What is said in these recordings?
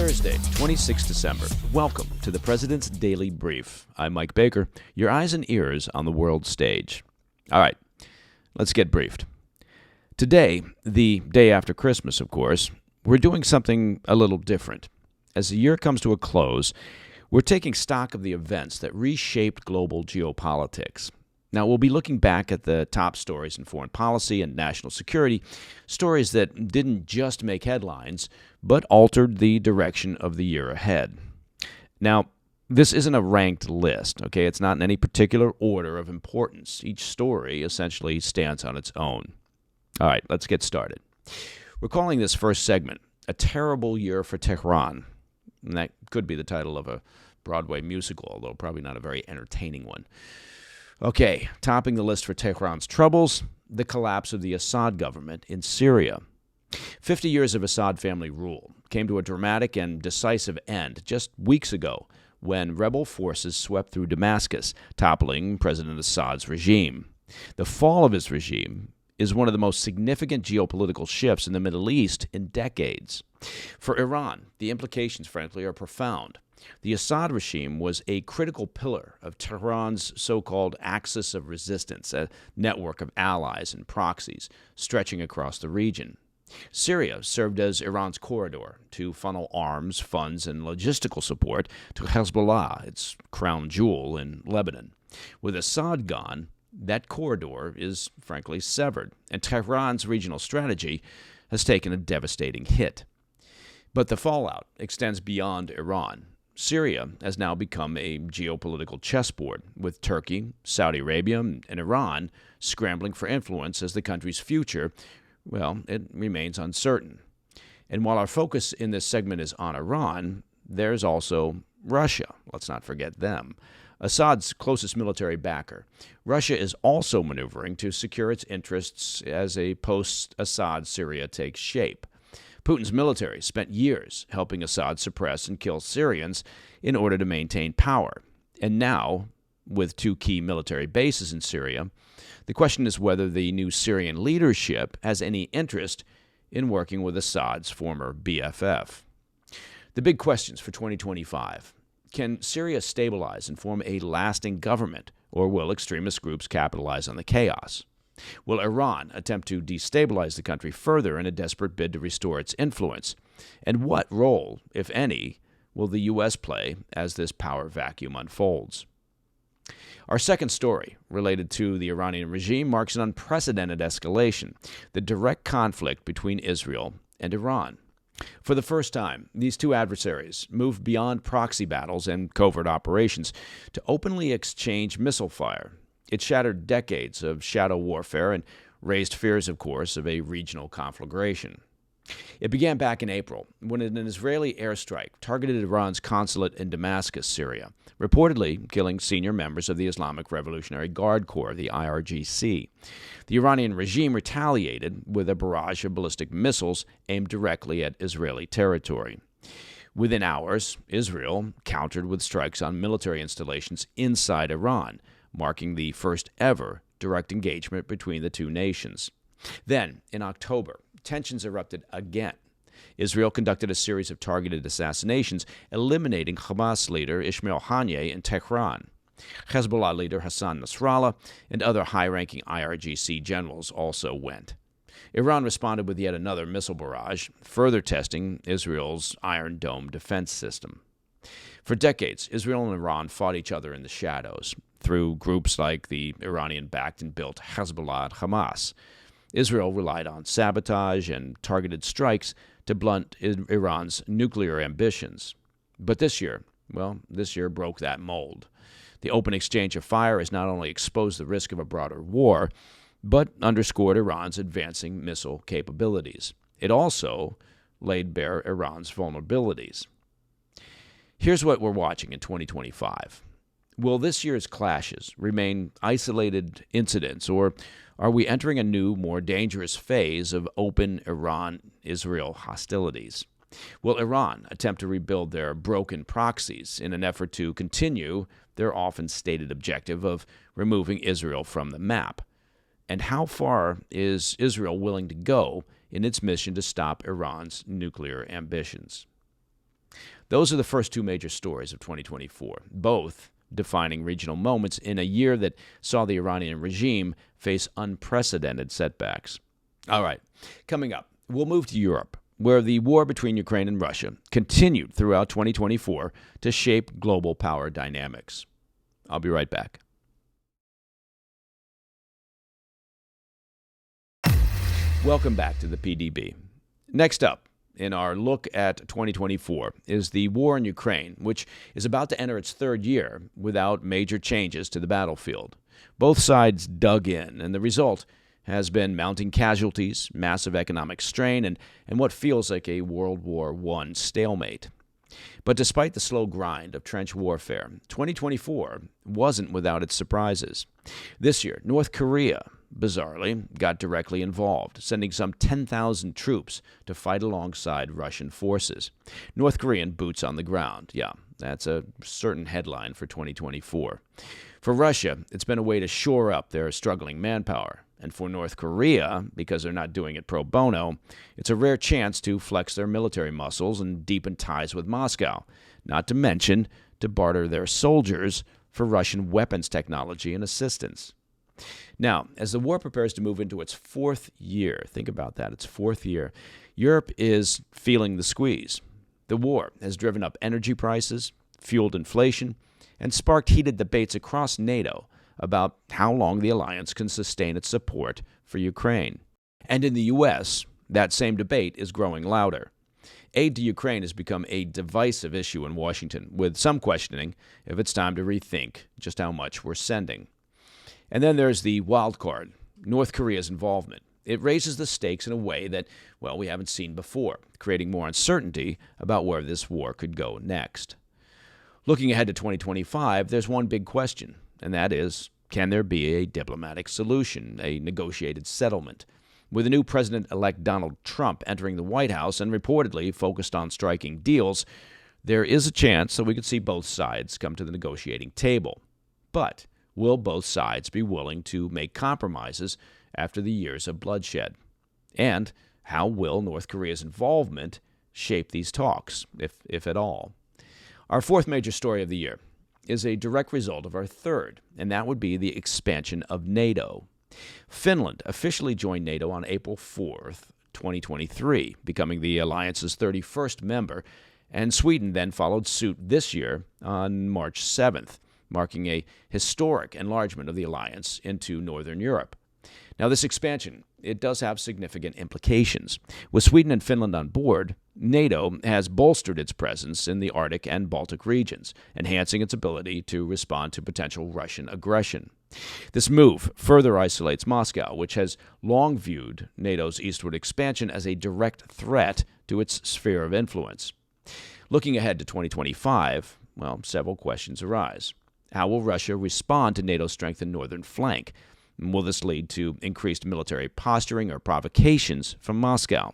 Thursday, 26 December. Welcome to the President's Daily Brief. I'm Mike Baker, your eyes and ears on the world stage. All right, let's get briefed. Today, the day after Christmas, of course, we're doing something a little different. As the year comes to a close, we're taking stock of the events that reshaped global geopolitics. Now, we'll be looking back at the top stories in foreign policy and national security, stories that didn't just make headlines, but altered the direction of the year ahead. Now, this isn't a ranked list, okay? It's not in any particular order of importance. Each story essentially stands on its own. All right, let's get started. We're calling this first segment, A Terrible Year for Tehran. And that could be the title of a Broadway musical, although probably not a very entertaining one. Okay, topping the list for Tehran's troubles, the collapse of the Assad government in Syria. 50 years of Assad family rule came to a dramatic and decisive end just weeks ago when rebel forces swept through Damascus, toppling President Assad's regime. The fall of his regime is one of the most significant geopolitical shifts in the Middle East in decades. For Iran, the implications, frankly, are profound. The Assad regime was a critical pillar of Tehran's so-called axis of resistance, a network of allies and proxies stretching across the region. Syria served as Iran's corridor to funnel arms, funds, and logistical support to Hezbollah, its crown jewel in Lebanon. With Assad gone, that corridor is, frankly, severed, and Tehran's regional strategy has taken a devastating hit. But the fallout extends beyond Iran. Syria has now become a geopolitical chessboard, with Turkey, Saudi Arabia, and Iran scrambling for influence as the country's future, well, it remains uncertain. And while our focus in this segment is on Iran, there's also Russia. Let's not forget them. Assad's closest military backer. Russia is also maneuvering to secure its interests as a post-Assad Syria takes shape. Putin's military spent years helping Assad suppress and kill Syrians in order to maintain power. And now, with two key military bases in Syria, the question is whether the new Syrian leadership has any interest in working with Assad's former BFF. The big questions for 2025. Can Syria stabilize and form a lasting government, or will extremist groups capitalize on the chaos? Will Iran attempt to destabilize the country further in a desperate bid to restore its influence? And what role, if any, will the U.S. play as this power vacuum unfolds? Our second story, related to the Iranian regime, marks an unprecedented escalation, the direct conflict between Israel and Iran. For the first time, these two adversaries moved beyond proxy battles and covert operations to openly exchange missile fire. It shattered decades of shadow warfare and raised fears, of course, of a regional conflagration. It began back in April when an Israeli airstrike targeted Iran's consulate in Damascus, Syria, reportedly killing senior members of the Islamic Revolutionary Guard Corps, the IRGC. The Iranian regime retaliated with a barrage of ballistic missiles aimed directly at Israeli territory. Within hours, Israel countered with strikes on military installations inside Iran, marking the first ever direct engagement between the two nations. Then, in October, tensions erupted again. Israel conducted a series of targeted assassinations, eliminating Hamas leader Ismail Haniyeh in Tehran. Hezbollah leader Hassan Nasrallah and other high-ranking IRGC generals also went. Iran responded with yet another missile barrage, further testing Israel's Iron Dome defense system. For decades, Israel and Iran fought each other in the shadows through groups like the Iranian-backed and built Hezbollah and Hamas. Israel relied on sabotage and targeted strikes to blunt Iran's nuclear ambitions. But this year broke that mold. The open exchange of fire has not only exposed the risk of a broader war, but underscored Iran's advancing missile capabilities. It also laid bare Iran's vulnerabilities. Here's what we're watching in 2025. Will this year's clashes remain isolated incidents, or are we entering a new, more dangerous phase of open Iran-Israel hostilities? Will Iran attempt to rebuild their broken proxies in an effort to continue their often stated objective of removing Israel from the map? And how far is Israel willing to go in its mission to stop Iran's nuclear ambitions? Those are the first two major stories of 2024, both defining regional moments in a year that saw the Iranian regime face unprecedented setbacks. All right, coming up, we'll move to Europe, where the war between Ukraine and Russia continued throughout 2024 to shape global power dynamics. I'll be right back. Welcome back to the PDB. Next up, in our look at 2024 is the war in Ukraine, which is about to enter its third year without major changes to the battlefield. Both sides dug in, and the result has been mounting casualties, massive economic strain, and what feels like a World War I stalemate. But despite the slow grind of trench warfare, 2024 wasn't without its surprises. This year, North Korea, bizarrely, got directly involved, sending some 10,000 troops to fight alongside Russian forces. North Korean boots on the ground. Yeah, that's a certain headline for 2024. For Russia, it's been a way to shore up their struggling manpower. And for North Korea, because they're not doing it pro bono, it's a rare chance to flex their military muscles and deepen ties with Moscow, not to mention to barter their soldiers for Russian weapons technology and assistance. Now, as the war prepares to move into its fourth year, think about that, its fourth year, Europe is feeling the squeeze. The war has driven up energy prices, fueled inflation, and sparked heated debates across NATO about how long the alliance can sustain its support for Ukraine. And in the U.S., that same debate is growing louder. Aid to Ukraine has become a divisive issue in Washington, with some questioning if it's time to rethink just how much we're sending. And then there's the wild card, North Korea's involvement. It raises the stakes in a way that, well, we haven't seen before, creating more uncertainty about where this war could go next. Looking ahead to 2025, there's one big question, and that is, can there be a diplomatic solution, a negotiated settlement? With the new President-elect Donald Trump entering the White House and reportedly focused on striking deals, there is a chance that we could see both sides come to the negotiating table. But will both sides be willing to make compromises after the years of bloodshed? And how will North Korea's involvement shape these talks, if at all? Our fourth major story of the year is a direct result of our third, and that would be the expansion of NATO. Finland officially joined NATO on April 4th, 2023, becoming the alliance's 31st member, and Sweden then followed suit this year on March 7th, marking a historic enlargement of the alliance into Northern Europe. Now, this expansion, it does have significant implications. With Sweden and Finland on board, NATO has bolstered its presence in the Arctic and Baltic regions, enhancing its ability to respond to potential Russian aggression. This move further isolates Moscow, which has long viewed NATO's eastward expansion as a direct threat to its sphere of influence. Looking ahead to 2025, well, several questions arise. How will Russia respond to NATO's strengthened northern flank? Will this lead to increased military posturing or provocations from Moscow?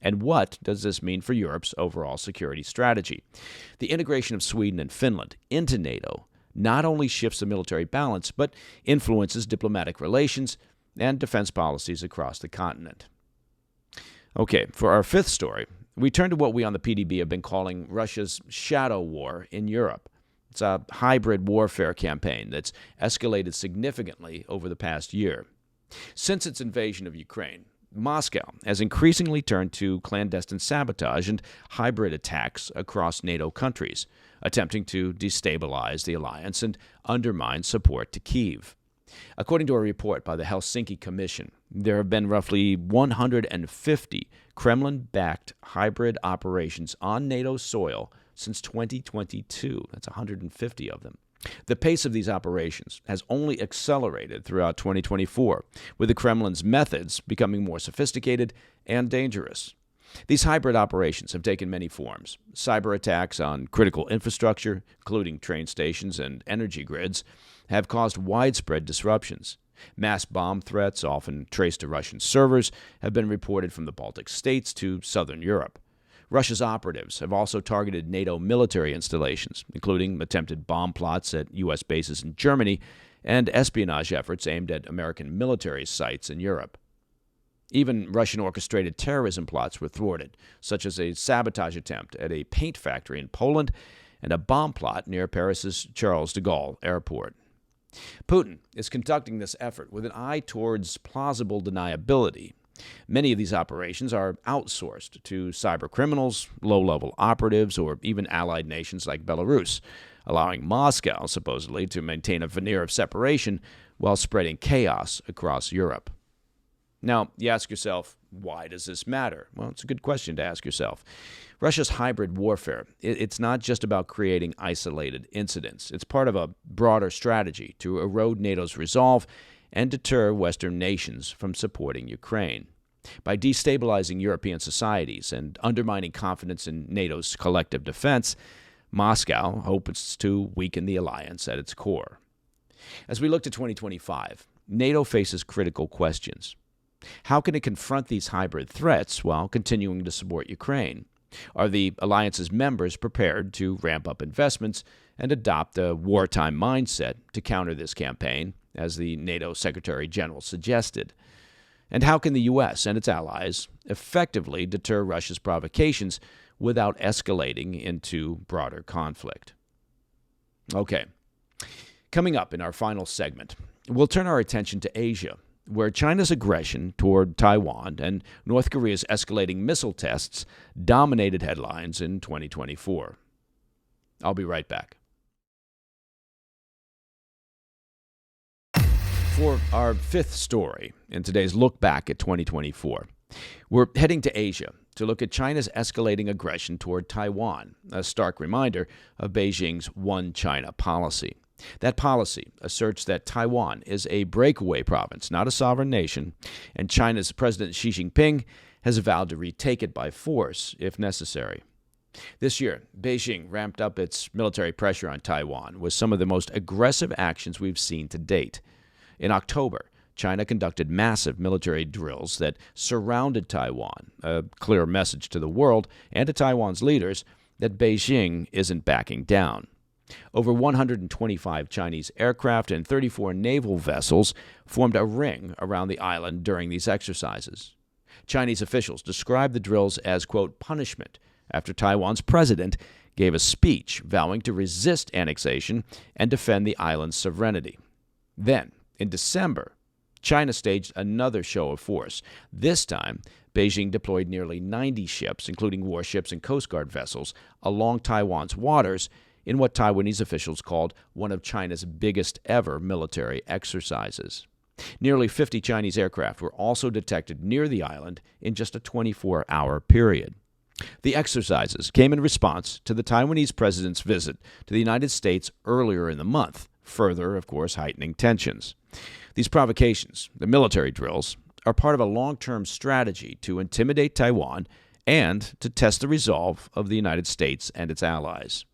And what does this mean for Europe's overall security strategy? The integration of Sweden and Finland into NATO not only shifts the military balance, but influences diplomatic relations and defense policies across the continent. Okay, for our fifth story, we turn to what we on the PDB have been calling Russia's shadow war in Europe. It's a hybrid warfare campaign that's escalated significantly over the past year. Since its invasion of Ukraine, Moscow has increasingly turned to clandestine sabotage and hybrid attacks across NATO countries, attempting to destabilize the alliance and undermine support to Kyiv. According to a report by the Helsinki Commission, there have been roughly 150 Kremlin-backed hybrid operations on NATO soil since 2022. That's 150 of them. The pace of these operations has only accelerated throughout 2024, with the Kremlin's methods becoming more sophisticated and dangerous. These hybrid operations have taken many forms. Cyber attacks on critical infrastructure, including train stations and energy grids, have caused widespread disruptions. Mass bomb threats, often traced to Russian servers, have been reported from the Baltic states to southern Europe. Russia's operatives have also targeted NATO military installations, including attempted bomb plots at U.S. bases in Germany and espionage efforts aimed at American military sites in Europe. Even Russian-orchestrated terrorism plots were thwarted, such as a sabotage attempt at a paint factory in Poland and a bomb plot near Paris's Charles de Gaulle airport. Putin is conducting this effort with an eye towards plausible deniability. Many of these operations are outsourced to cybercriminals, low-level operatives, or even allied nations like Belarus, allowing Moscow, supposedly, to maintain a veneer of separation while spreading chaos across Europe. Now, you ask yourself, why does this matter? Well, it's a good question to ask yourself. Russia's hybrid warfare, it's not just about creating isolated incidents. It's part of a broader strategy to erode NATO's resolve and deter Western nations from supporting Ukraine. By destabilizing European societies and undermining confidence in NATO's collective defense, Moscow hopes to weaken the alliance at its core. As we look to 2025, NATO faces critical questions. How can it confront these hybrid threats while continuing to support Ukraine? Are the alliance's members prepared to ramp up investments and adopt a wartime mindset to counter this campaign, as the NATO Secretary General suggested? And how can the U.S. and its allies effectively deter Russia's provocations without escalating into broader conflict? Okay, coming up in our final segment, we'll turn our attention to Asia, where China's aggression toward Taiwan and North Korea's escalating missile tests dominated headlines in 2024. I'll be right back. For our fifth story in today's look back at 2024, we're heading to Asia to look at China's escalating aggression toward Taiwan, a stark reminder of Beijing's One China policy. That policy asserts that Taiwan is a breakaway province, not a sovereign nation, and China's President Xi Jinping has vowed to retake it by force if necessary. This year, Beijing ramped up its military pressure on Taiwan with some of the most aggressive actions we've seen to date. In October, China conducted massive military drills that surrounded Taiwan, a clear message to the world and to Taiwan's leaders that Beijing isn't backing down. Over 125 Chinese aircraft and 34 naval vessels formed a ring around the island during these exercises. Chinese officials described the drills as, quote, punishment after Taiwan's president gave a speech vowing to resist annexation and defend the island's sovereignty. Then, in December, China staged another show of force. This time, Beijing deployed nearly 90 ships, including warships and Coast Guard vessels, along Taiwan's waters in what Taiwanese officials called one of China's biggest ever military exercises. Nearly 50 Chinese aircraft were also detected near the island in just a 24-hour period. The exercises came in response to the Taiwanese president's visit to the United States earlier in the month, further, of course, heightening tensions. These provocations, the military drills, are part of a long-term strategy to intimidate Taiwan and to test the resolve of the United States and its allies.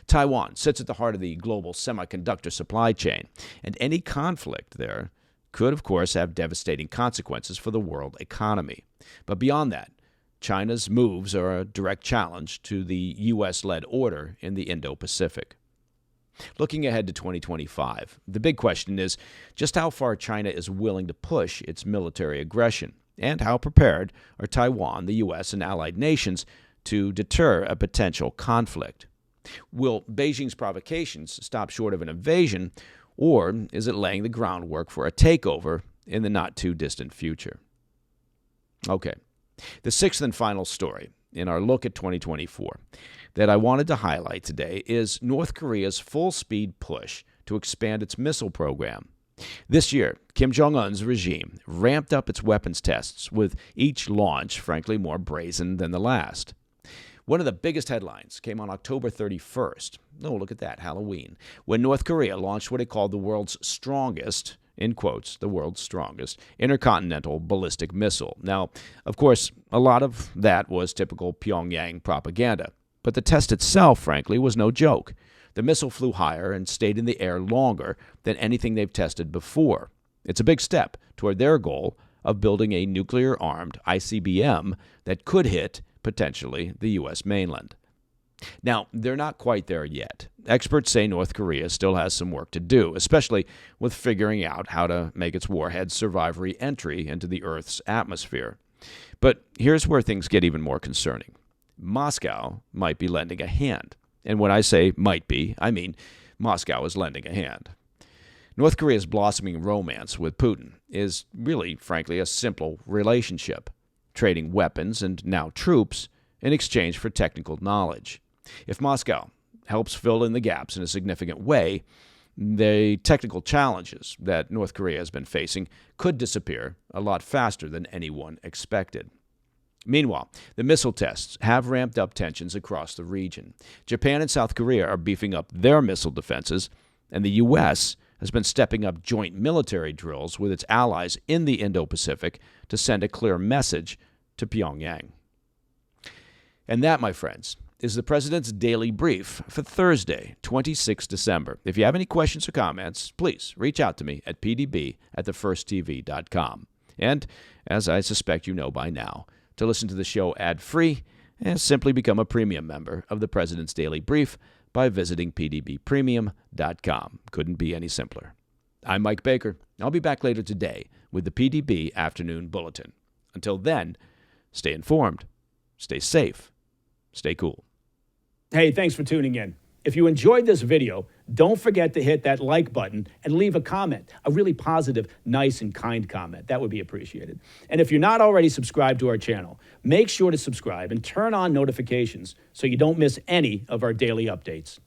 Taiwan sits at the heart of the global semiconductor supply chain, and any conflict there could, of course, have devastating consequences for the world economy. But beyond that, China's moves are a direct challenge to the U.S.-led order in the Indo-Pacific. Looking ahead to 2025, the big question is just how far China is willing to push its military aggression, and how prepared are Taiwan, the U.S., and allied nations to deter a potential conflict. Will Beijing's provocations stop short of an invasion, or is it laying the groundwork for a takeover in the not-too-distant future? Okay, the sixth and final story in our look at 2024 that I wanted to highlight today is North Korea's full-speed push to expand its missile program. This year, Kim Jong-un's regime ramped up its weapons tests, with each launch, frankly, more brazen than the last. One of the biggest headlines came on October 31st. Oh, look at that, Halloween, when North Korea launched what it called the world's strongest, in quotes, the world's strongest, intercontinental ballistic missile. Now, of course, a lot of that was typical Pyongyang propaganda, but the test itself, frankly, was no joke. The missile flew higher and stayed in the air longer than anything they've tested before. It's a big step toward their goal of building a nuclear-armed ICBM that could hit, potentially, the U.S. mainland. Now, they're not quite there yet. Experts say North Korea still has some work to do, especially with figuring out how to make its warheads survive re-entry into the Earth's atmosphere. But here's where things get even more concerning. Moscow might be lending a hand. And when I say might be, I mean Moscow is lending a hand. North Korea's blossoming romance with Putin is really, frankly, a simple relationship, trading weapons and now troops in exchange for technical knowledge. If Moscow helps fill in the gaps in a significant way, the technical challenges that North Korea has been facing could disappear a lot faster than anyone expected. Meanwhile, the missile tests have ramped up tensions across the region. Japan and South Korea are beefing up their missile defenses, and the U.S. has been stepping up joint military drills with its allies in the Indo-Pacific to send a clear message to Pyongyang. And that, my friends, is the President's Daily Brief for Thursday, 26 December. If you have any questions or comments, please reach out to me at pdb@thefirsttv.com. And, as I suspect you know by now, to listen to the show ad-free, simply become a premium member of the President's Daily Brief by visiting pdbpremium.com. Couldn't be any simpler. I'm Mike Baker. I'll be back later today with the PDB Afternoon Bulletin. Until then, stay informed, stay safe, stay cool. Hey, thanks for tuning in. If you enjoyed this video, don't forget to hit that like button and leave a comment, a really positive, nice, and kind comment. That would be appreciated. And if you're not already subscribed to our channel, make sure to subscribe and turn on notifications so you don't miss any of our daily updates.